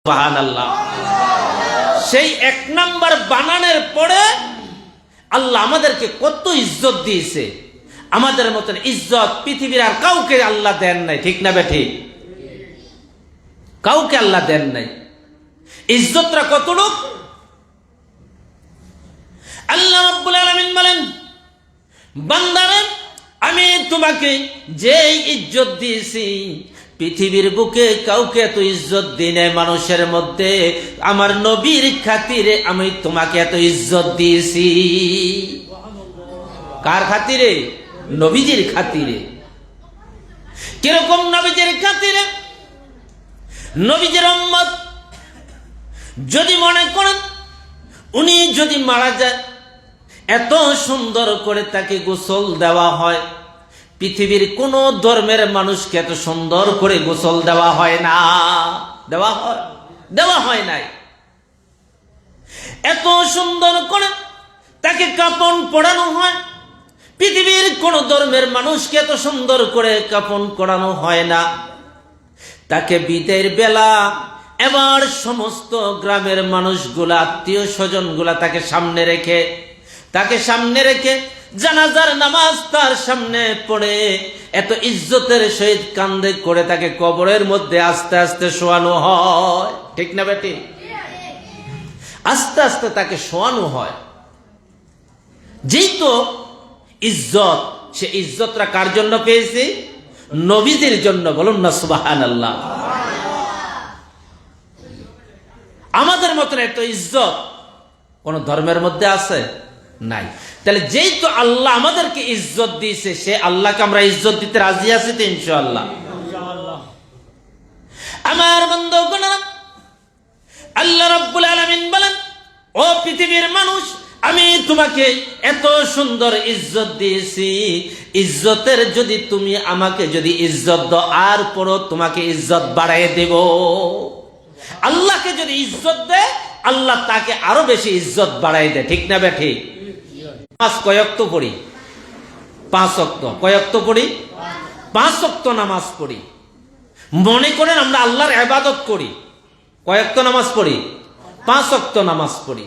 সুবহানাল্লাহ। সেই এক নাম্বার বানানের পরে আল্লাহ আমাদেরকে কত ইজ্জত দিয়েছে। আমাদের মতন ইজ্জত পৃথিবীর আর কাউকে আল্লাহ দেন নাই, ঠিক না বেঠিক? কাউকে আল্লাহ দেন নাই। ইজ্জতটা কতটুক? আল্লাহ রাব্বুল আলামিন বলেন, বান্দারে আমি তোমাকে যে ইজ্জত দিয়েছি পৃথিবীর বুকে কাউকে এত ইজ্জত দিই নাই মানুষের মধ্যে, আমার নবীর খাতিরে আমি তোমাকে এত ইজ্জত দিয়েছি। কার খাতিরে? নবীজির খাতিরে। কিরকম নবীজির খাতিরে? নবীজির উম্মত যদি মনে করেন উনি যদি মারা যায়, এত সুন্দর করে তাকে গোসল দেওয়া হয়। পৃথিবীর কোন ধর্মের মানুষকে এত সুন্দর করে গোসল দেওয়া হয় না। দেওয়া হয় নাই। এত সুন্দর করে তাকে কাফন পরানো হয়। পৃথিবীর কোন ধর্মের মানুষকে এত সুন্দর করে কাফন করানো হয় না। তাকে বিদায়ের বেলা এবার সমস্ত গ্রামের মানুষগুলা, আত্মীয় স্বজনগুলা তাকে সামনে রেখে জানাজার নামাজ তার সামনে পড়ে এত ইজ্জতের সহিত কান্দে করে তাকে কবরের মধ্যে আস্তে আস্তে শোয়ানো হয়, ঠিক না বেটি? আস্তে আস্তে তাকে শোয়ানো হয়। যেই তো ইজ্জত, সে ইজ্জতটা কার জন্য পেয়েছি? নবীজির জন্য। বলুন না সুবহানাল্লাহ। আমাদের মতন এত ইজ্জত কোন ধর্মের মধ্যে আছে? নাই। তাহলে যেই তো আল্লাহ আমাদেরকে ইজ্জত দিয়েছে, সে আল্লাহকে আমরা ইজ্জত দিতে রাজি আছি তো ইনশাআল্লাহ? আমার বন্ধুগণ, আল্লাহ রাব্বুল আলামিন বলেন, ও পৃথিবীর মানুষ, আমি তোমাকে এত সুন্দর ইজ্জত দিয়েছি। ইজ্জতের যদি তুমি আমাকে যদি ইজ্জত দাও, আর পরও তোমাকে ইজ্জত বাড়াইয়ে দেব। আল্লাহকে যদি ইজ্জত দেয়, আল্লাহ তাকে আরো বেশি ইজ্জত বাড়াই দেয়, ঠিক না বেঠিক? নামাজ কয়ক্ত পড়ি? 5 ওয়াক্ত। কয়ক্ত পড়ি? 5 ওয়াক্ত নামাজ পড়ি। মনে করেন আমরা আল্লাহর ইবাদত করি। কয়ক্ত নামাজ পড়ি? 5 ওয়াক্ত নামাজ পড়ি।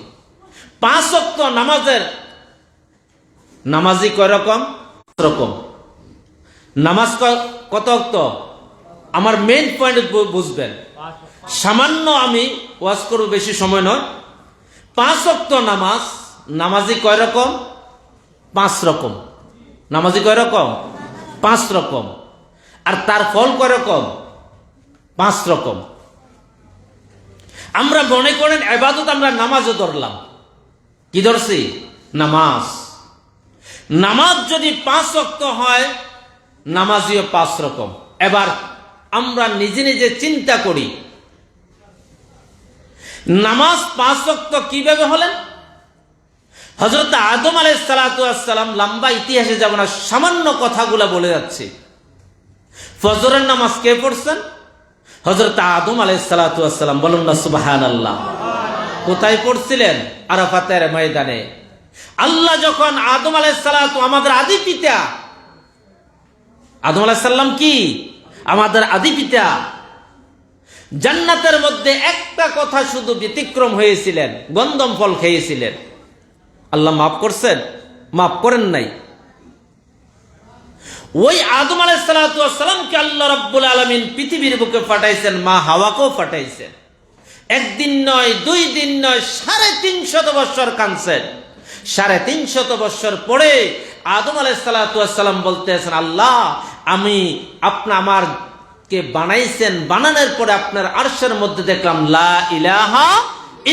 5 ওয়াক্ত নামাজের নামাজি কয় রকম? নামাজ কত ওয়াক্ত? আমার মেইন পয়েন্ট বুঝবেন। সামান্য আমি ওয়াজ করব, বেশি সময় নয়। 5 ওয়াক্ত নামাজ, নামাজি কয় রকম? 5 রকম। নামাজি কয় রকম? 5 রকম। আর তার ফল কয় রকম? 5 রকম। আমরা মনে করেন ইবাদত আমরা নামাজও ধরলাম। কি ধরছি? নামাজ। নামাজ যদি 5 ওয়াক্ত হয়, নামাজিও 5 রকম। এবার আমরা নিজে নিজে চিন্তা করি, নামাজ 5 ওয়াক্ত কিভাবে হলেন? হযরত আদম আলাইহিস সালাতু ওয়াস সালাম, লম্বা ইতিহাসে যাব না, সামান্য কথাগুলো বলে যাচ্ছে। ফজরের নামাজ কে পড়ছেন? হযরত আদম আলাইহিস সালাতু ওয়াস সালাম। বলুন না সুবহানাল্লাহ। কোথায় পড়ছিলেন? আরাফাতের ময়দানে। আল্লাহ যখন আদম আলাইহিস সালাতু, আমাদের আদি পিতা আদম আলাইহিস সালাম কি আমাদের আদি পিতা, জান্নাতের মধ্যে একটা কথা শুধু ব্যতিক্রম হয়েছিলেন, গন্ধম ফল খেয়েছিলেন। আল্লাহ মাফ করছেন? মাফ করেন নাই। ওই আদম আলাইহিস সালাতু ওয়াস সালামকে আল্লাহ রাব্বুল আলামিন পৃথিবীর বুকে পাঠাইছেন, মা হাওয়াকেও পাঠাইছেন। একদিন নয়, 2 দিন নয়, 350 বছর কাঁদছেন। 350 বছর পরে আদম আলাইহিস সালাতু ওয়াস সালাম বলতেছেন, আল্লাহ আমি আমারকে বানাইছেন, বানানোর পরে আপনার আরশের মধ্যে দেখলাম লা ইলাহা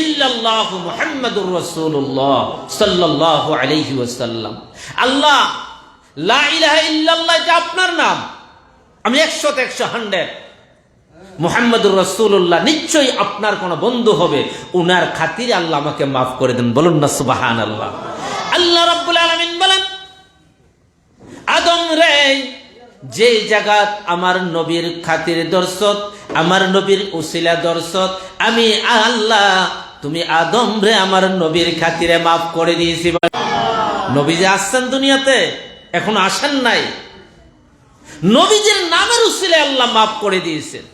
ইল্লাল্লাহু মুহাম্মাদুর রাসূলুল্লাহ সাল্লাল্লাহু আলাইহি ওয়াসাল্লাম। আল্লাহ, লা ইলাহা ইল্লাল্লাহ এটা আপনার নাম। আমি 100 মুহাম্মাদুর রাসূলুল্লাহ নিশ্চয়ই আপনার কোন বন্ধু হবে, উনার খাতিরে আল্লাহ আমাকে মাফ করে দেন। বলুন না সুবহানাল্লাহ। আল্লাহ রাব্বুল আলামিন বলেন, আদম রে, যে জায়গা আমার নবীর খাতিরে দর্শত, আমার নবীর উসিলা দর্শত, আমি আল্লাহ তুমি আদম রে আমার নবীর খাতিরে মাফ করে দিয়েছি। নবী যে আসছেন দুনিয়াতে, এখন আসেন নাই, নবীজির নামের উসিলায় আল্লাহ মাফ করে দিয়েছেন।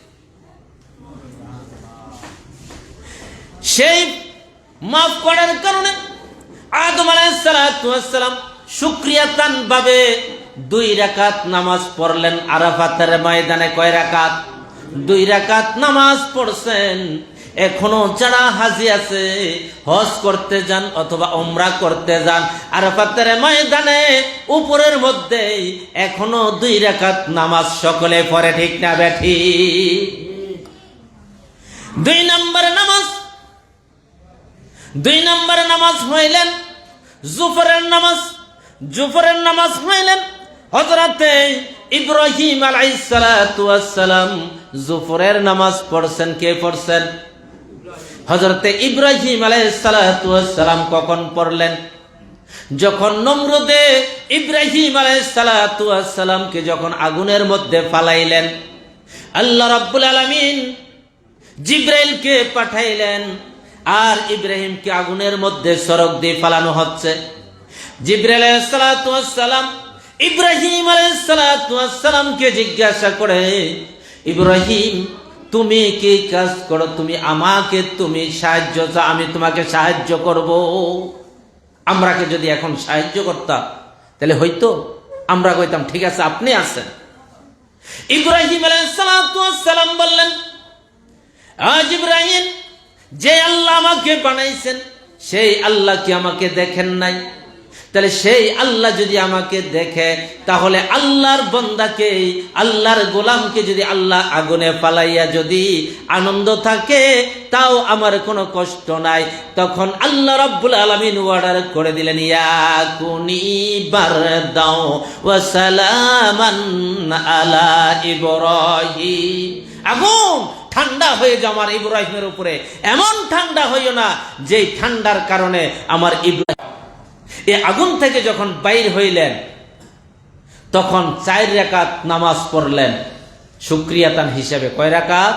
সেই মাফ করার কারণে আদম আলাইহিস সালাম শুকরিয়াতান ভাবে 2 রাকাত নামাজ পড়লেন। আরাফাতের ময়দানে কয় রাকাত? 2 রাকাত নামাজ পড়ছেন। এখনো যারা হাজি আছে, হজ করতে যান অথবা উমরা করতে যান, আরাফাতের ময়দানে উপরের মধ্যে এখনো 2 রাকাত নামাজ সকলে পড়ে, ঠিক না বেঠি? 2 নম্বর নামাজ হইলেন জোহরের নামাজ। জোহরের নামাজ হইলেন হযরতে ইব্রাহিম আলাইহিস সালাতু ওয়াস সালাম জোহরের নামাজ পড়ছেন। কে পড়ছেন? হযরতে ইব্রাহিম আলাইহিস সালাতু ওয়াস সালাম। কখন পড়লেন? যখন নমরুদে ইব্রাহিম আলাইহিস সালাতু ওয়াস সালামকে যখন আগুনের মধ্যে ফালাইলেন, আল্লাহ রাব্বুল আলামিন জিবরাইলকে পাঠাইলেন, আর ইব্রাহিমকে আগুনের মধ্যে সরক দিয়ে ফালানো হচ্ছে। জিবরাইল আলাইহিস সালাতু ওয়াস সালাম ইব্রাহিম আলাইহিস সালাতু ওয়াস সালামকে জিজ্ঞাসা করে, ইব্রাহিম তুমি কি কাজ করো? তুমি সাহায্য চাও, আমি তোমাকে সাহায্য করব। আমরাকে যদি এখন সাহায্য করতাম তাহলে হয়তো আমরা কইতাম ঠিক আছে আপনি আছেন। ইব্রাহিম আলাইহিস সালাতু ওয়াস সালাম বললেন, আজ ইব্রাহিম, যে আল্লাহ আমাকে বানাইছেন সেই আল্লাহ কি আমাকে দেখেন নাই? তাহলে সেই আল্লাহ যদি আমাকে দেখে, তাহলে আল্লাহর বান্দাকে, আল্লাহর গোলামকে যদি আল্লাহ আগুনে ফালাইয়া যদি আনন্দ থাকে, তাও আমার কোনো কষ্ট নাই। তখন আল্লাহ রাব্বুল আলামিন অর্ডার করে দিলেন, ইয়াকুনি বারদাও ওয়া সালামান আলা ইব্রাহিম। আগুন ঠান্ডা হয়ে যাও আমার ইব্রাহিমের উপরে, এমন ঠান্ডা হইও না যে ঠান্ডার কারণে আমার ইব্রাহিম। এই আগুন থেকে যখন বাইর হইলেন তখন 4 রাকাত নামাজ পড়লেন শুকরিয়াতান হিসেবে। কয় রাকাত?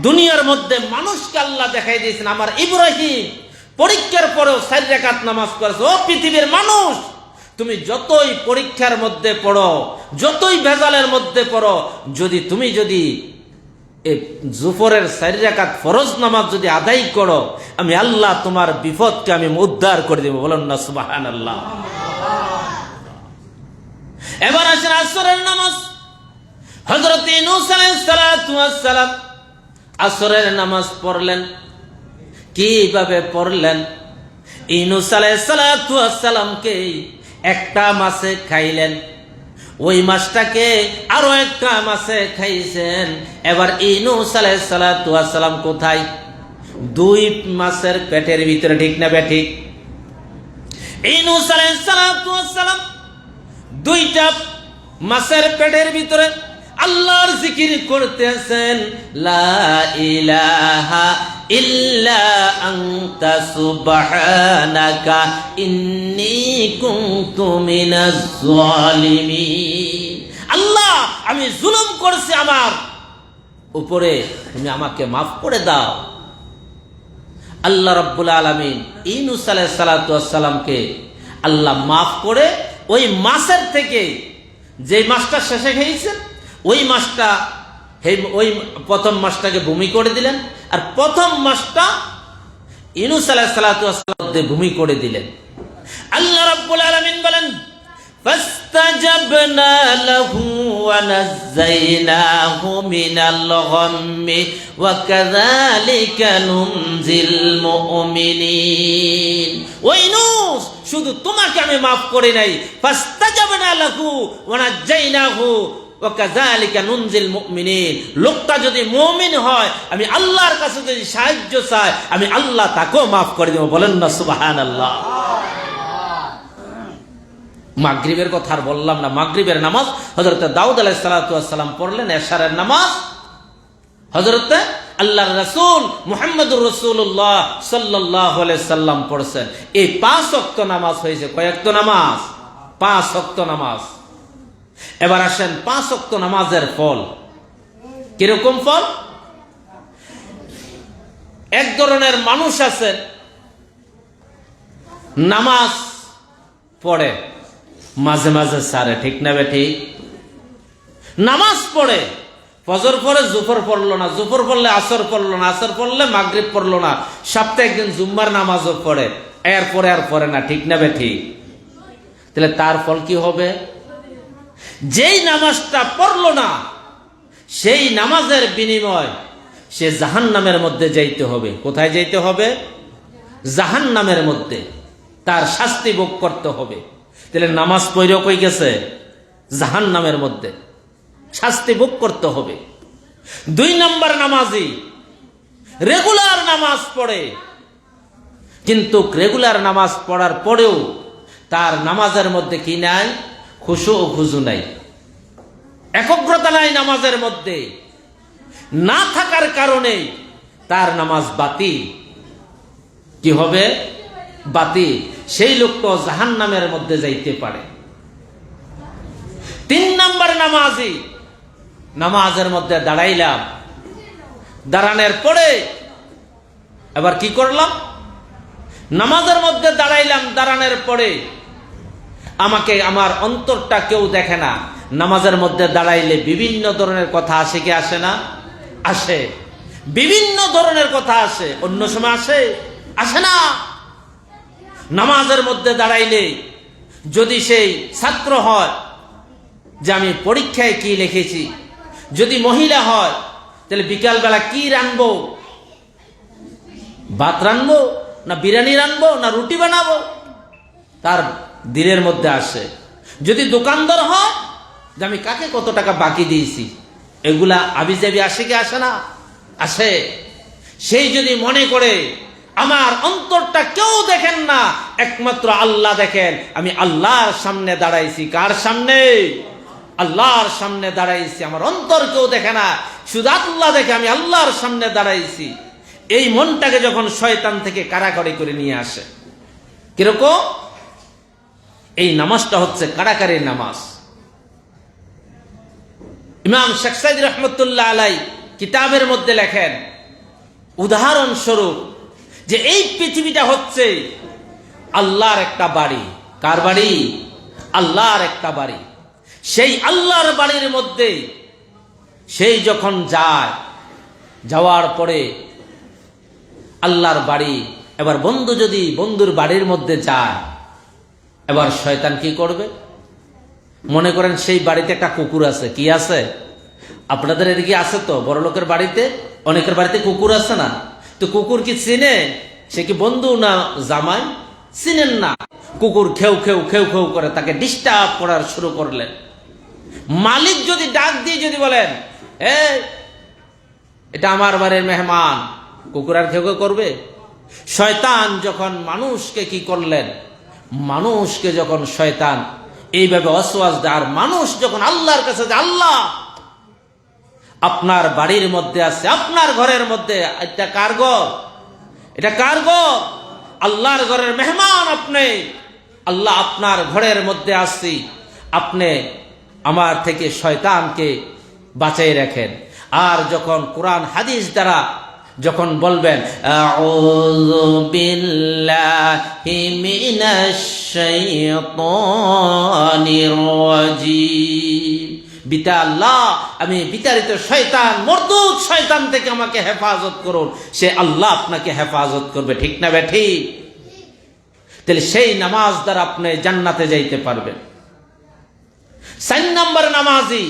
দুনিয়ার মধ্যে মানুষকে আল্লাহ দেখাই দিয়েছেন আমার ইব্রাহিম পরীক্ষার পরেও 4 রাকাত নামাজ পড়েছে। ও পৃথিবীর মানুষ, তুমি যতই পরীক্ষার মধ্যে পড়ো, যতই ভেজালের মধ্যে পড়ো, তুমি যদি এই জোহরের 4 রাকাত ফরজ নামাজ যদি আদায় করো, আমি আল্লাহ তোমার বিপদকে আমি উদ্ধার করে দেব। বলেন না সুবহানাল্লাহ। এবার আসেন আসরের নামাজ। হযরত ইউনূস আলাইহিস সালাতু ওয়াস সালাম আসরের নামাজ পড়লেন। কিভাবে পড়লেন? ইউনূস আলাইহিস সালাতু ওয়াস সালামকে একটা মাছে খাইলেন, ওই মাছটাকে আরো একটা মাছে খাইছেন। এবার ইউনূস আলাইহিস সালাতু ওয়াস সালাম কোথায়? 2 মাছের পেটের ভিতরে, ঠিক না বেঠিক? ইউনূস আলাইহিস সালাতু ওয়াস সালাম 2টা মাছের পেটের ভিতরে আল্লাহর জিকির করতেছেন, লা ইলাহা ইল্লা আনতা সুবহানাকা ইন্নী কুনতু মিনাজ জালিমিন। আল্লাহ, আমি জুলুম করেছি আমার উপরে, তুমি আমাকে মাফ করে দাও। আল্লাহ রাব্বুল আলামিন ইউনূস আলাইহিস সালাতু ওয়াস সালামকে আল্লাহ মাফ করে ওই মাছের থেকে, যে মাছটা শেষে খেয়েছেন ওই মাছটা, ওই প্রথম মাছটাকে ভূমি করে দিলেন, আর প্রথম মাছটা ইউনূস আলাইহিস সালাতু ওয়াস সালাম ভূমি করে দিলেন। আল্লাহ রাব্বুল আলামিন বলেন, ফাস্তাজাবনা লাহু ওয়া নাযায়নাহু মিনাল গাম্মি ওয়া কাযালিকা নুনজিল মুমিনিন। ওই ইউনূস, শুধু তোমাকে আমি মাফ করে নাই, ফাস্তাজাবনা লাহু ওয়া নাযায়নাহু ওয়া কাযালিকা নুনজিল মুমিনিন। লোকটা যদি মুমিন হয়, আমি আল্লাহর কাছে যদি সাহায্য চাই, আমি আল্লাহ তাকেও মাফ করে দেব। বলেন না সুবহানাল্লাহ। মাগরিবের কথা আর বললাম না। মাগরিবের নামাজ হযরত দাউদ আলাইহিস সালাতু ওয়াস সালাম পড়লেন। এশারের নামাজ হযরত আল্লাহর রাসূল মুহাম্মদুর রাসূলুল্লাহ সাল্লাল্লাহু আলাইহি সাল্লাম পড়ছেন। এই 5 ওয়াক্ত নামাজ হয়েছে। কয় ওয়াক্ত নামাজ? 5 ওয়াক্ত নামাজ। এবার আসেন 5 ওয়াক্ত নামাজের ফল। কিরকম ফল? এক ধরনের মানুষ আছে নামাজ পড়ে, মাঝে মাঝে সারে, ঠিক না বেঠিক? নামাজ পড়ে ফজর পরে জোহর পড়লো না, জোহর পড়লে আসর পড়লো না, আসর পড়লে মাগরিব পড়লো না, সপ্তাহে একদিন জুম্মার নামাজও পড়ে, এরপরে আর পড়ে না, ঠিক না ঠিক? তাহলে তার ফল কি হবে? যেই নামাজটা পড়লো না সেই নামাজের বিনিময় সে জাহান্নামের মধ্যে যাইতে হবে। কোথায় যাইতে হবে? জাহান্নামের মধ্যে তার শাস্তি ভোগ করতে হবে। তাহলে নামাজ পড়ে কই গেছে? জাহান্নামের মধ্যে শাস্তি ভোগ করতে হবে। 2 নম্বর নামাজি রেগুলার নামাজ পড়ে, কিন্তু রেগুলার নামাজ পড়ার পরেও তার নামাজের মধ্যে কি নাই? খুশু ও খুজু নাই, একগ্রতা নাই নামাজের মধ্যে। না থাকার কারণে তার নামাজ বাতিল। কি হবে? বাতিল। সেই লোক তো জাহান্নামের মধ্যে যাইতে পারে। 3 নম্বর নামাজি নামাজের মধ্যে দাঁড়াইলাম, দাঁড়ানোর পরে এবার কি করলাম? নামাজের মধ্যে দাঁড়াইলাম, দাঁড়ানোর পরে আমাকে আমার অন্তরটা কেউ দেখে না। নামাজের মধ্যে দাঁড়াইলে বিভিন্ন ধরনের কথা আসে কি আসে না? আসে। বিভিন্ন ধরনের কথা আসে। অন্য সময় আসে? আসে না। নামাজের মধ্যে দাঁড়াইলে যদি সেই ছাত্র হয় যে আমি পরীক্ষায় কি লিখেছি, যদি মহিলা হয় তাহলে বিকালবেলা কি রানবো, ভাত রানবো না বিরিয়ানি রানবো না রুটি বানাবো, তার দিনের মধ্যে আসে। যদি দোকানদার হয় যে আমি কাকে কত টাকা বাকি দিয়েছি, এগুলা আবিজাবি আসে কি আসে না? আসে। সেই যদি মনে করে আমার অন্তরটা কেউ দেখেন না, একমাত্র আল্লাহ দেখেন, আমি আল্লাহর সামনে দাঁড়াইছি। কার সামনে? আল্লাহর সামনে দাঁড়াইছি, আমার অন্তর কেউ দেখে না, শুধু আল্লাহ দেখে, আমি আল্লাহর সামনে দাঁড়াইছি। এই মনটাকে যখন শয়তান থেকে কারাকারি করে নিয়ে আসে, কিরকম? এই নামাজটা হচ্ছে কারাকারির নামাজ। ইমাম শেখ সাইদ রহমতুল্লাহ আলাই কিতাবের মধ্যে লেখেন উদাহরণস্বরূপ যে এই পৃথিবীটা হচ্ছে আল্লাহর একটা বাড়ি। কার বাড়ি? আল্লাহর একটা বাড়ি। সেই আল্লাহর বাড়ির মধ্যে সেই যখন যায়, যাওয়ার পরে আল্লাহর বাড়ি, এবার বন্ধু যদি বন্ধুর বাড়ির মধ্যে যায়, এবার শয়তান কি করবে? মনে করেন সেই বাড়িতে একটা কুকুর আছে। কি আছে? আপনাদের এদিকে আছে তো, বড় লোকের বাড়িতে অনেকের বাড়িতে কুকুর আছে না? তো কুকুর কি চিনে সে কি বন্ধু না জামাই? চিনেন না। কুকুর খেউ খেউ খেউ খেউ করে তাকে ডিস্টার্ব করার শুরু করলেন। মালিক যদি ডাক দিয়ে যদি বলেন, এটা আমার বাড়ির মেহমান, কুকুর আর খেউ খেউ করবে? শয়তান যখন মানুষকে কি করলেন? মানুষকে যখন শয়তান এইভাবে ওয়াসওয়াস দেয়, আর মানুষ যখন আল্লাহর কাছে যায়, আল্লাহ আপনার বাড়ির মধ্যে আছে, আপনার ঘরের মধ্যে, এটা কার ঘর? এটা কার ঘর? আল্লাহর ঘরের মেহমান আপনি। আল্লাহ আপনার ঘরের মধ্যে আসছি, আপনি আমার থেকে শয়তানকে বাঁচাই রাখেন। আর যখন কোরআন হাদিস দ্বারা যখন বলবেন আউযু বিল্লাহি মিনাশ শাইতানির রাজীম, বিতা আল্লাহ, আমি বিতাড়িত শয়তান, মরদুদ শয়তান থেকে আমাকে হেফাজত করুন। সে আল্লাহ আপনাকে হেফাজত করবে। ঠিক না বেঠিক? তাহলে সেই নামাজ দ্বারা আপনি জান্নাতে যাইতে পারবেন। 4 নম্বর নামাজি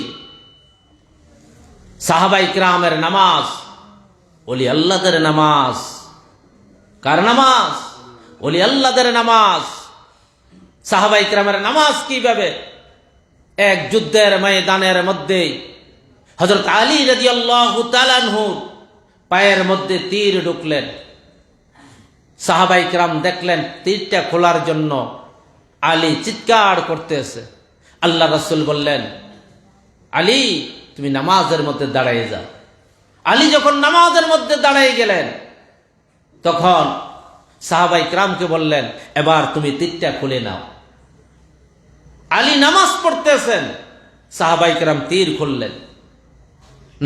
সাহাবায়ে কিরামের নামাজ, ওলি আল্লাহদের নামাজ। কার নামাজ? ওলি আল্লাহদের নামাজ। সাহাবায়ে কিরামের নামাজ কিভাবে? এক যুদ্ধের ময়দানের মধ্যে হযরত আলী রাদিয়াল্লাহু তাআলা আনহু পায়ের মধ্যে তীর ঢুকলেন। সাহাবায়ে কিরাম দেখলেন তীরটা খোলার জন্য আলী চিৎকার করতেছে। আল্লাহ রাসূল বললেন, আলী তুমি নামাজের মধ্যে দাঁড়িয়ে যাও। আলী যখন নামাজের মধ্যে দাঁড়িয়ে গেলেন, তখন সাহাবায়ে কিরামকে বললেন, এবার তুমি তীরটা খুলে নাও। আলী নামাজ পড়তেছেন, সাহাবায়ে কিরাম তীর খুললেন।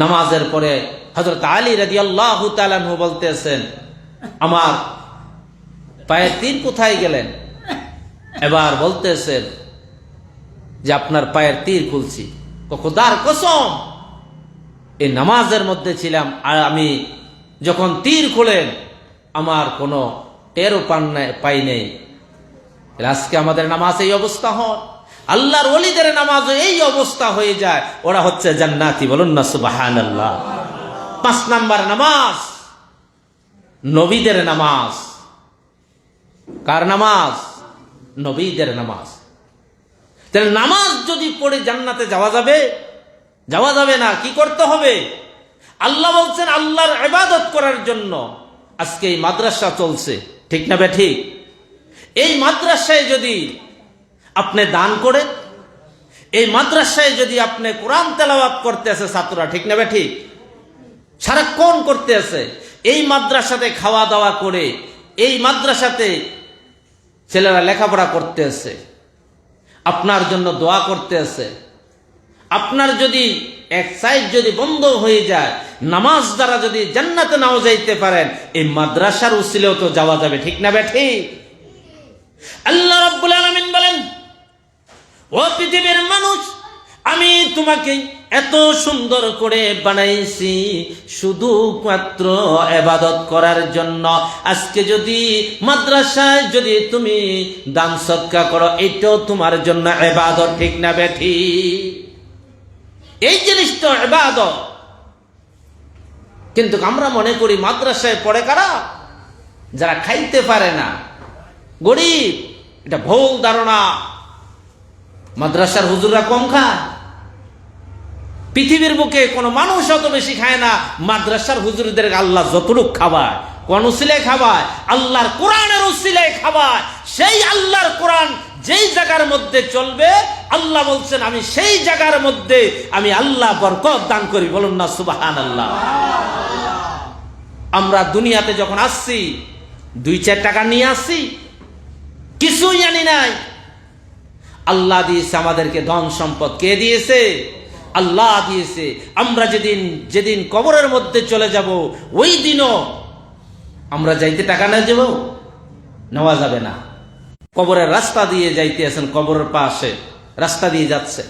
নামাজের পরে হযরত আলী রাদিয়াল্লাহু তাআলা আনহু বলতেছেন, আমার পায়ের তীর কোথায় গেলেন? এবার বলতেছেন যে আপনার পায়ের তীর খুলছি। খোদার কসম, এই নামাজের মধ্যে ছিলাম, আর আমি যখন তীর খুলেন আমার কোনো টেরও পাই নেই। আজকে আমাদের নামাজ এই অবস্থা হয়, আল্লাহর ওলিদের নামাজ এই অবস্থা হয়ে যায়, ওরা হচ্ছে জান্নাতি। বলুন না সুবহানাল্লাহ। 5 নাম্বার নামাজ নবীদের নামাজ। কার নামাজ? নবীদের নামাজ। তাহলে নামাজ যদি পড়ে জান্নাতে যাওয়া যাবে? যাওয়া যাবে না। কি করতে হবে? আল্লাহ বলছেন আল্লাহর ইবাদত করার জন্য আজকে এই মাদ্রাসা চলছে, ঠিক না বেঠিক? এই মাদ্রাসায় যদি আপনি দান করেন, এই মাদ্রাসায় যদি আপনি কোরআন তেলাওয়াত করতে আছে ছাত্ররা, ঠিক না বেঠিক? সারাক্ষণ করতে আছে, এই মাদ্রাসাতে খাওয়া দাওয়া করে, এই মাদ্রাসাতে ছেলেরা লেখাপড়া করতে আছে, আপনার জন্য দোয়া করতে আছে। আপনার যদি এক সাইড যদি বন্ধ হয়ে যায়, নামাজ দ্বারা যদি জান্নাতে নাও যাইতে পারেন, এই মাদ্রাসার উসিলেও তো যাওয়া যাবে, ঠিক না বেঠিক? আল্লাহ রাব্বুল আলামিন বলেন, ও পৃথিবীর মানুষ, আমি তোমাকে এত সুন্দর করে বানাইছি শুধুমাত্র ইবাদত করার জন্য। আজকে যদি মাদ্রাসায় যদি তুমি দান সদকা করো, এটাও তোমার জন্য ইবাদত, ঠিক না বেঠিক? এই জিনিসটা ইবাদত। কিন্তু আমরা মনে করি মাদ্রাসায় পড়ে কারা? যারা খাইতে পারে না, গরিব। এটা ভুল ধারণা। মাদ্রাসার হুজুররা কম খায়? পৃথিবীর বুকে কোনো মানুষ অত বেশি খায় না। মাদ্রাসার হুজুরদের আল্লাহ যতটুক খাবায়, কোন উসিলায় খাবায়? আল্লাহর কোরআনের উসিলায় খাবায়। সেই আল্লাহর কোরআন যেই জায়গার মধ্যে চলবে, আল্লাহ বলছেন আমি সেই জায়গার মধ্যে আমি আল্লাহ বরকত দান করি। বলুন না সুবহানাল্লাহ। আমরা দুনিয়াতে যখন আসছি 2-4 টাকা নিয়ে আসছি, কিছুই আনি নাই। আল্লাহ দিয়েছে আমাদেরকে ধন সম্পদ। কে দিয়েছে? আল্লাহ দিয়েছে। আমরা যেদিন কবরের মধ্যে চলে যাব, ওই দিনও আমরা যাইতে টাকা না যাব, নেওয়া যাবে না। কবরের রাস্তা দিয়ে যাইতে আছেন, কবরের পাশে রাস্তা দিয়ে যাচ্ছে,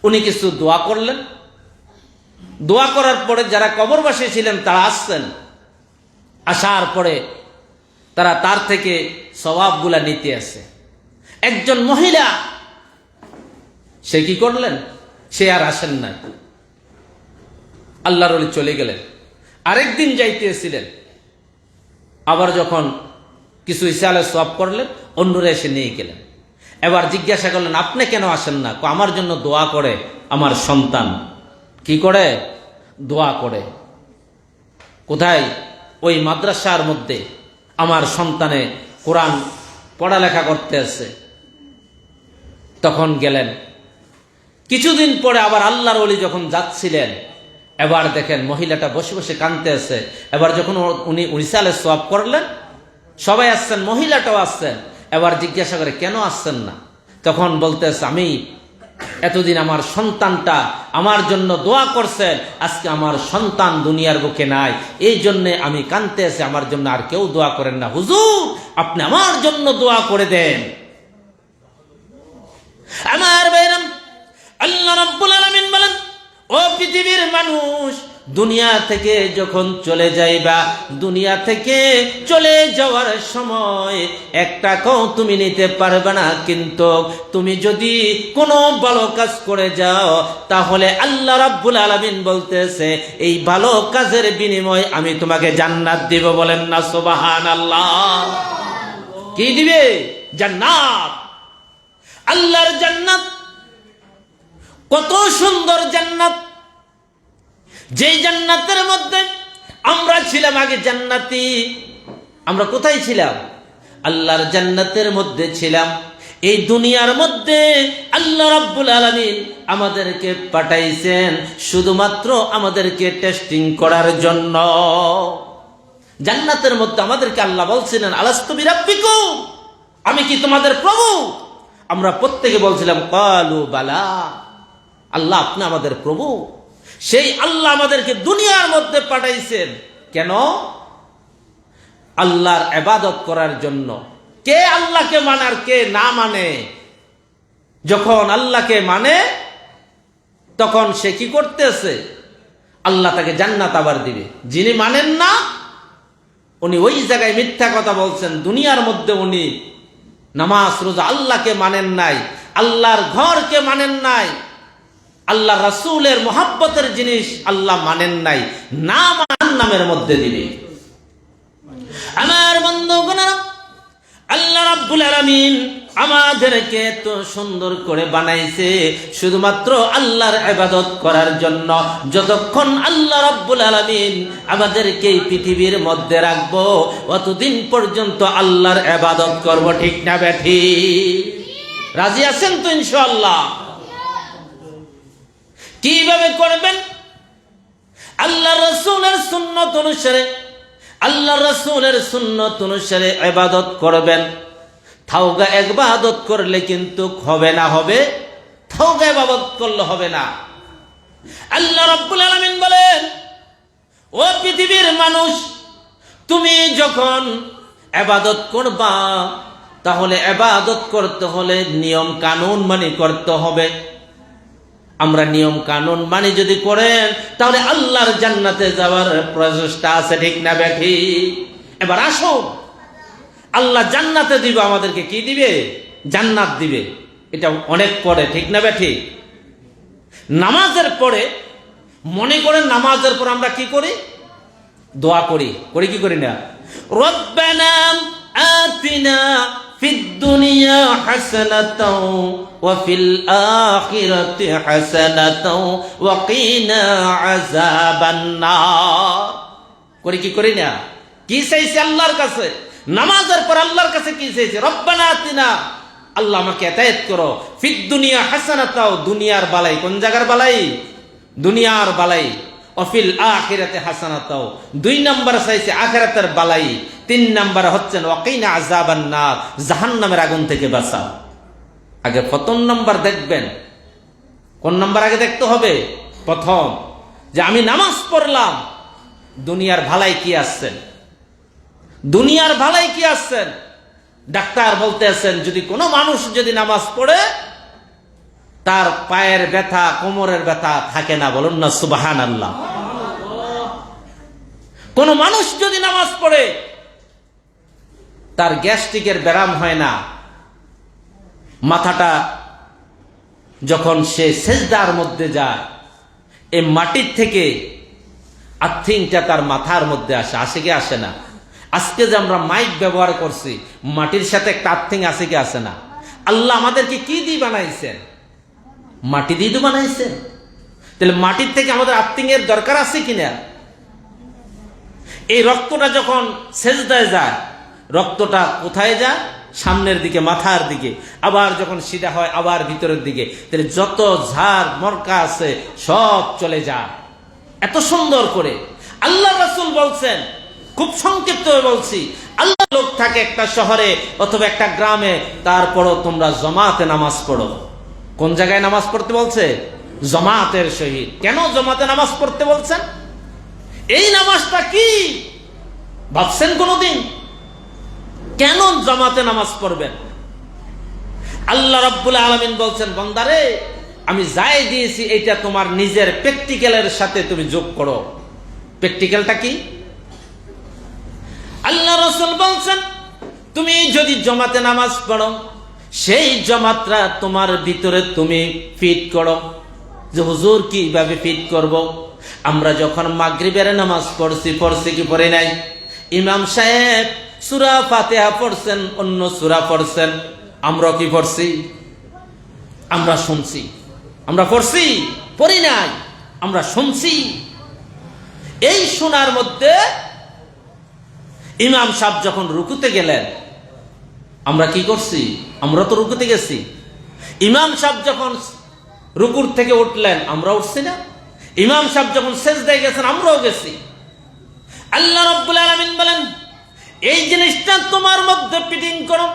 উনি কিছু দোয়া করলেন। দোয়া করার পরে যারা কবরবাসী ছিলেন তারা আসছেন, আসার পরে তারা তার থেকে সওয়াবগুলা নিতে আসে। একজন মহিলা, সে কি করলেন? সে আর আসেন নাই, আল্লাহর ওলি চলে গেলেন। আরেকদিন যাইতেছিলেন, আবার যখন কিছু ইসালে সওয়াব করলেন, অন্যরা এসে নিয়ে গেলেন। এবার জিজ্ঞাসা করলেন আপনি কেন আসেন না? আমার জন্য দোয়া করে আমার সন্তান। কি করে? দোয়া করে। কোথায়? ওই মাদ্রাসার মধ্যে আমার সন্তানে কোরআন পড়ালেখা করতে আছে। তখন গেলেন। কিছুদিন পরে আবার আল্লাহর ওলি যখন যাচ্ছিলেন, এবার দেখেন মহিলাটা বসে বসে কাঁদতে আছে। এবার যখন উনি ইসালে সওয়াব করলেন, সবাই আসছেন, মহিলাটাও আসছেন। এবার জিজ্ঞাসা করে কেন আসছেন না? তখন বলতেছে আমি এতদিন আমার সন্তানটা আমার জন্য দোয়া করছেন, আজকে আমার সন্তান দুনিয়ার বুকে নাই, এই জন্যে আমি কাঁদতে আছি। আমার জন্য আর কেউ দোয়া করেন না, হুজুর আপনি আমার জন্য দোয়া করে দেন। আমার ভাইরা, আল্লাহ রাব্বুল আলামিন বলেন, ও পৃথিবীর মানুষ, দুনিয়া থেকে যখন চলে যাইবা, দুনিয়া থেকে চলে যাওয়ার সময় 1 টাকাও তুমি নিতে পারবে না। কিন্তু তুমি যদি কোনো ভালো কাজ করে যাও, তাহলে আল্লাহ রাব্বুল আলামিন বলতেছে এই ভালো কাজের বিনিময়ে আমি তোমাকে জান্নাত দিব। বলেন না সুবহানাল্লাহ। কি দিবে? জান্নাত। আল্লাহর জান্নাত কত সুন্দর জান্নাত! যেই জান্নাতের মধ্যে আমরা ছিলাম আগে জান্নাতি। আমরা কোথায় ছিলাম? আল্লাহর জান্নাতের মধ্যে ছিলাম। এই দুনিয়ার মধ্যে আল্লাহ রাব্বুল আলামিন আমাদেরকে পাঠাইছেন শুধুমাত্র আমাদেরকে টেস্টিং করার জন্য। জান্নাতের মধ্যে আমাদেরকে আল্লাহ বলছিলেন আলাস্তু বিরাব্বিকুম, আমি কি তোমাদের প্রভু? আমরা প্রত্যেকে বলছিলাম ক্বালু বালা, আল্লাহ আপনি আমাদের প্রভু। সেই আল্লাহ আমাদেরকে দুনিয়ার মধ্যে পাঠাইছেন কেন? আল্লাহর ইবাদত করার জন্য। কে আল্লাহকে মানে আর কে না মানে? যখন আল্লাহকে মানে তখন সে কি করতেছে? আল্লাহ তাকে জান্নাত আবার দিবে। যিনি মানেন না উনি ওই জায়গায় মিথ্যা কথা বলছেন। দুনিয়ার মধ্যে উনি নামাজ রোজা আল্লাহকে মানেন নাই, আল্লাহর ঘরকে মানেন নাই, আল্লাহ রাসূলের মুহাব্বতের জিনিস আল্লাহ মানেন নাই, নাম নামের মধ্যে দিবে। আমার বন্ধুগণ, আল্লাহ রাব্বুল আলামিন আমাদেরকে তো সুন্দর করে বানাইছে শুধুমাত্র আল্লাহর ইবাদত করার জন্য। যতক্ষণ আল্লাহ রাব্বুল আলামিন আমাদেরকে এই পৃথিবীর মধ্যে রাখবো অতদিন পর্যন্ত আল্লাহর ইবাদত করব, ঠিক না বেঠি? রাজি আছেন তো ইনশাআল্লাহ? কিভাবে করবেন? আল্লাহ রাসূলের সুন্নাত অনুসারে, আল্লাহ রাসূলের সুন্নাত অনুসারে ইবাদত করবেন। থাওগা ইবাদত করলে কিন্তু হবে না, হবে থাওগা ইবাদত করলে হবে না। আল্লাহ রাব্বুল আলামিন বলেন, ও পৃথিবীর মানুষ, তুমি যখন ইবাদত করবা তাহলে ইবাদত করতে হলে নিয়ম কানুন মানি করতে হবে। আমরা নিয়ম কানুন মানি যদি করেন তাহলে আল্লাহর জান্নাতে যাওয়ার প্রচেষ্টা আছে, ঠিক না বেঠি? এবার আসুন, আল্লাহ জান্নাতে দিবে, আমাদেরকে কি দিবে? জান্নাত দিবে। এটা অনেক পরে, ঠিক না বেঠি? নামাজের পরে মনে করেন, নামাজের পর আমরা কি করি? দোয়া করি, করি কি করি না? রব্বানা আতিনা ফিদ দুনিয়া হাসানাতাও ওয়া ফিল আখিরাতি হাসানাতাও ওয়া কিনা আযাবান নার। করি কি করি না? কি চাইছে আল্লাহর কাছে? নামাজের পর আল্লাহর কাছে কি চাইছে? রব্বানা আতিনা, আল্লাহ আমাকে আতায়াত করো, ফিদ দুনিয়া হাসানাতাও, দুনিয়ার বালাই। কোন জায়গার বালাই? দুনিয়ার বালাই। অফিল আখিরাতে হাসানাতাও, 2 নাম্বার চাইছে আখিরাতের বালাই। 3 নাম্বার হচ্ছেন ওয়াকিনা আযাবান নার, জাহান্নামের আগুন থেকে বাঁচাও। আগে প্রথম নাম্বার দেখবেন। কোন নাম্বার আগে দেখতে হবে? প্রথম, যে আমি নামাজ পড়লাম, দুনিয়ার ভালাই কি আসছেন? দুনিয়ার ভালাই কি আসছেন? ডাক্তার বলতে আছেন যদি কোনো মানুষ যদি নামাজ পড়ে তার পায়ের ব্যথা, কোমরের ব্যথা থাকে না। বলুন না সুবহানাল্লাহ। কোন মানুষ যদি নামাজ পড়ে তার গ্যাস্ট্রিকের ব্যারাম হয় না। মাথাটা যখন সে সেজদার মধ্যে যায়, এই মাটির থেকে আর্থিংটা তার মাথার মধ্যে আসে, আসে কি আসে না? আজকে যে আমরা মাইক ব্যবহার করছি, মাটির সাথে একটা আর্থিং আছে কি আসে না? আল্লাহ আমাদেরকে কি দিয়ে বানাইছেন? মাটি দিয়ে তো বানাইছেন। তাহলে মাটির থেকে আমাদের আর্থিং এর দরকার আছে কিনা? এই রক্তটা যখন সেজদায় যায়, রক্তটা কোথায় যায়? সামনের দিকে, মাথার দিকে। আবার যখন সিধা হয় আবার ভিতরের দিকে। তাহলে যত ঝাড় মরকা আছে সব চলে যায়। এত সুন্দর করে আল্লাহ রাসূল বলছেন, খুব সংক্ষিপ্ত বলছি, আল্লাহ লোক থাকে একটা শহরে অথবা একটা গ্রামে, তারপরও তোমরা জমাতে নামাজ পড়ো। কোন জায়গায় নামাজ পড়তে বলছে? জমাতের সহিত। কেন জমাতে নামাজ পড়তে বলছেন? এই নামাজটা কি ভাবছেন কোনদিন? কেন জামাতে নামাজ পড়বেন? আল্লাহ রাব্বুল আলামিন বলছেন, বান্দারে আমি যাই দিয়েছি এটা তোমার নিজের প্র্যাকটিক্যালের সাথে তুমি যোগ করো। প্র্যাকটিক্যালটা কি? আল্লাহ রাসূল বলছেন, তুমি যদি জমাতে নামাজ পড়ো, সেই জমাতটা তোমার ভিতরে তুমি ফিট করো। যে হুজুর কিভাবে ফিট করব? আমরা যখন মাগরিবের নামাজ পড়ছি কি পড়ে নাই? ইমাম সাহেব সূরা ফাতিহা পড়ছেন, অন্য সূরা পড়ছেন, আমরা কি পড়ছি? আমরা শুনছি। আমরা পড়ছি, পড়ি নাই, আমরা শুনছি। এই শোনার মধ্যে ইমাম সাহেব যখন রুকুতে গেলেন, আমরা কি করছি? আমরা তো রুকুতে গেছি। ইমাম সাহেব যখন রুকুর থেকে উঠলেন, আমরা উঠছি না? ইমাম সাহেব যখন সেজদায় গেছেন, আমরাও গেছি। আল্লাহ রাব্বুল আলামিন বলেন, এই জিনিসটা তোমার মধ্যে ফিটিং করো।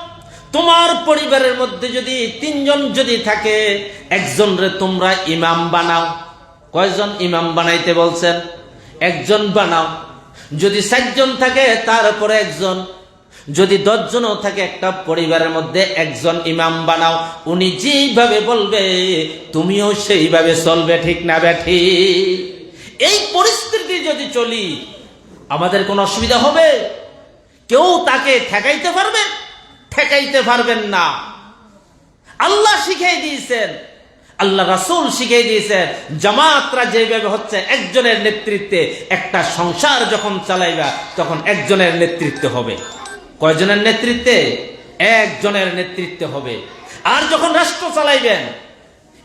তোমার পরিবারের মধ্যে যদি 3 জন যদি থাকে, একজনরে তোমরা ইমাম বানাও। কয়জন ইমাম বানাইতে বলছেন? 1 জন বানাও। যদি 4 জন থাকে তারপরে 1 জন। যদি 10 জনও থাকে একটা পরিবারের মধ্যে 1 জন ইমাম বানাও। উনি যেইভাবে বলবে তুমিও সেইভাবে চলবে, ঠিক না বেঠি? এই পরিস্থিতি যদি চলি আমাদের কোনো অসুবিধা হবে? কেউ তাকে ঠেকাইতে পারবে? ঠেকাইতে পারবেন না। আল্লাহ শিখিয়ে দিয়েছেন, আল্লাহ রাসূল শিখিয়ে দিয়েছেন, জামাতরা যেভাবে হচ্ছে একজনের নেতৃত্বে, একটা সংসার যখন চালাইবা তখন একজনের নেতৃত্বে হবে। কয়জনের নেতৃত্বে? একজনের নেতৃত্বে হবে। আর যখন রাষ্ট্র চালাইবেন,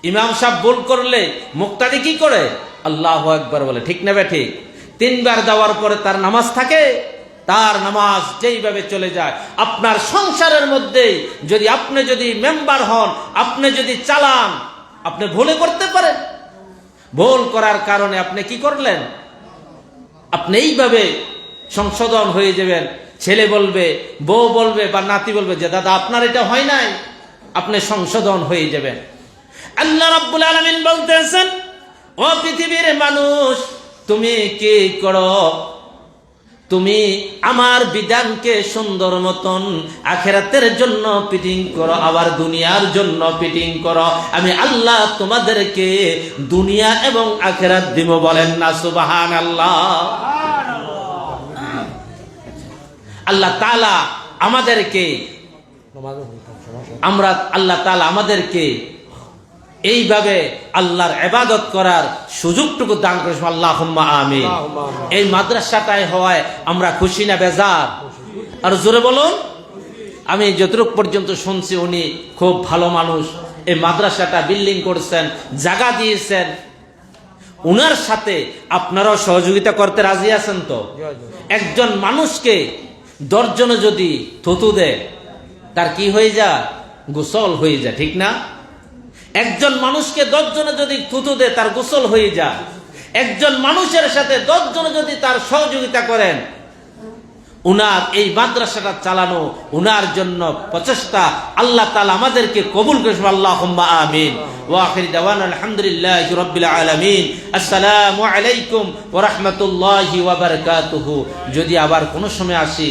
ইমাম সাহেব ভুল করলে মুক্তাদি কি করে? আল্লাহু আকবার বলে, ঠিক না ঠিক? 3 বার দেওয়ার পরে তার নামাজ থাকে, তার নামাজ যেইভাবে চলে যায়। আপনার সংসারের মধ্যে আপনি যদি মেম্বার হন, আপনি যদি চালান, আপনি ভুলে করতে পারেন। ভুল করার কারণে আপনি কি করলেন? আপনি এইভাবে সংশোধন হয়ে যাবেন। ছেলে বলবে, বউ বলবে বা নাতি বলবে যে দাদা আপনার এটা হয় নাই, আপনি সংশোধন হয়ে যাবেন। আল্লাহ রাব্বুল আলামিন বলতেছেন, ও পৃথিবীর মানুষ, তুমি কি করো? তুমি আমার বিধানকে সুন্দর মতন আখিরাতের জন্য ফিটিং করো, আবার দুনিয়ার জন্য ফিটিং করো। আমি আল্লাহ তোমাদেরকে দুনিয়া এবং আখিরাত দিব। বলেন না সুবহানাল্লাহ। আল্লাহ তাআলা আমাদেরকে আল্লাহ তাআলা আমাদেরকে এইভাবে আল্লাহর ইবাদত করার সুযোগটুকু দান করেছেন। আল্লাহুম্মা আমিন। এই মাদ্রাসাটায় হওয়ায় আমরা খুশি না বেজার? আর জোরে বলুন। আমি যতটুকু পর্যন্ত শুনছি উনি খুব ভালো মানুষ। এই মাদ্রাসাটা বিল্ডিং করছেন, জায়গা দিয়েছেন। উনার সাথে আপনারাও সহযোগিতা করতে রাজি আছেন তো? একজন মানুষকে 10 জনে যদি থুতু দেয়, তার কি হয়ে যায়? গোসল হয়ে যায়, ঠিক না? একজন মানুষকে 10 জনে যদি থুতু দেয়, তার গোসল হয়ে যায়। একজন মানুষের সাথে 10 জনে যদি তার সহযোগিতা করেন, উনার এই মাদ্রাসাটা চালানো, উনার জন্য প্রচেষ্টা আল্লাহ তাআলা আমাদেরকে কবুল করেন। আল্লাহুম্মা আমিন। ওয়া আখির দাওয়ানা আলহামদুলিল্লাহি রাব্বিল আলামিন। আসসালামু আলাইকুম ওয়া রাহমাতুল্লাহি ওয়া বারাকাতুহু। যদি আবার কোনো সময় আসি